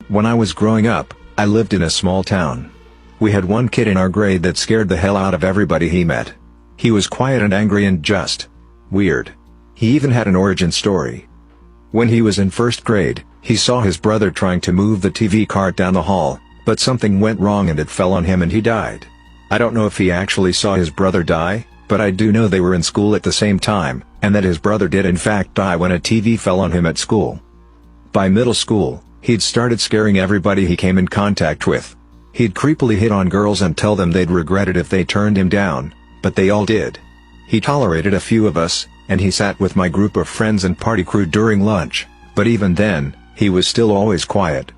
When I was growing up, I lived in a small town. We had one kid in our grade that scared the hell out of everybody he met. He was quiet and angry and just weird. He even had an origin story. When he was in first grade, he saw his brother trying to move the TV cart down the hall, but something went wrong and it fell on him and he died. I don't know if he actually saw his brother die, but I do know they were in school at the same time, and that his brother did in fact die when a TV fell on him at school. By middle school, he'd started scaring everybody he came in contact with. He'd creepily hit on girls and tell them they'd regret it if they turned him down, but they all did. He tolerated a few of us, and he sat with my group of friends and party crew during lunch, but even then, he was still always quiet.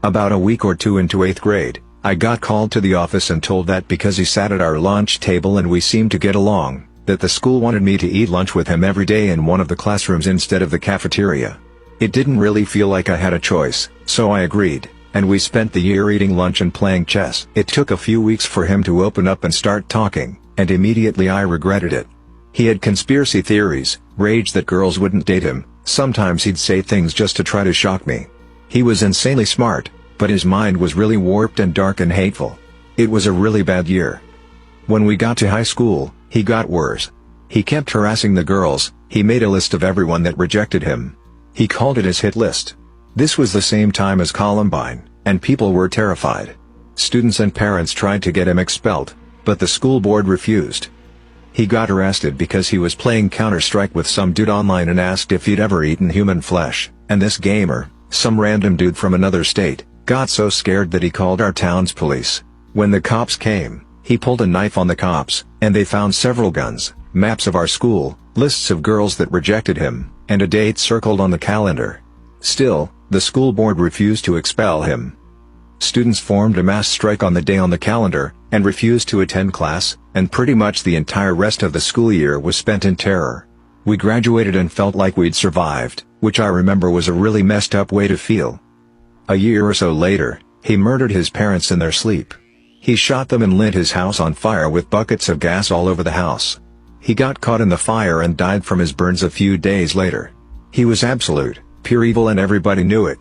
About a week or two into 8th grade, I got called to the office and told that because he sat at our lunch table and we seemed to get along, that the school wanted me to eat lunch with him every day in one of the classrooms instead of the cafeteria. It didn't really feel like I had a choice, so I agreed, and we spent the year eating lunch and playing chess. It took a few weeks for him to open up and start talking, and immediately I regretted it. He had conspiracy theories, raged that girls wouldn't date him, sometimes he'd say things just to try to shock me. He was insanely smart, but his mind was really warped and dark and hateful. It was a really bad year. When we got to high school, he got worse. He kept harassing the girls, he made a list of everyone that rejected him. He called it his hit list. This was the same time as Columbine, and people were terrified. Students and parents tried to get him expelled, but the school board refused. He got arrested because he was playing Counter-Strike with some dude online and asked if he'd ever eaten human flesh, and this gamer, some random dude from another state, got so scared that he called our town's police. When the cops came, he pulled a knife on the cops, and they found several guns, maps of our school, lists of girls that rejected him, and a date circled on the calendar. Still, the school board refused to expel him. Students formed a mass strike on the day on the calendar, and refused to attend class, and pretty much the entire rest of the school year was spent in terror. We graduated and felt like we'd survived, which I remember was a really messed up way to feel. A year or so later, he murdered his parents in their sleep. He shot them and lit his house on fire with buckets of gas all over the house. He got caught in the fire and died from his burns a few days later. He was absolute, pure evil and everybody knew it.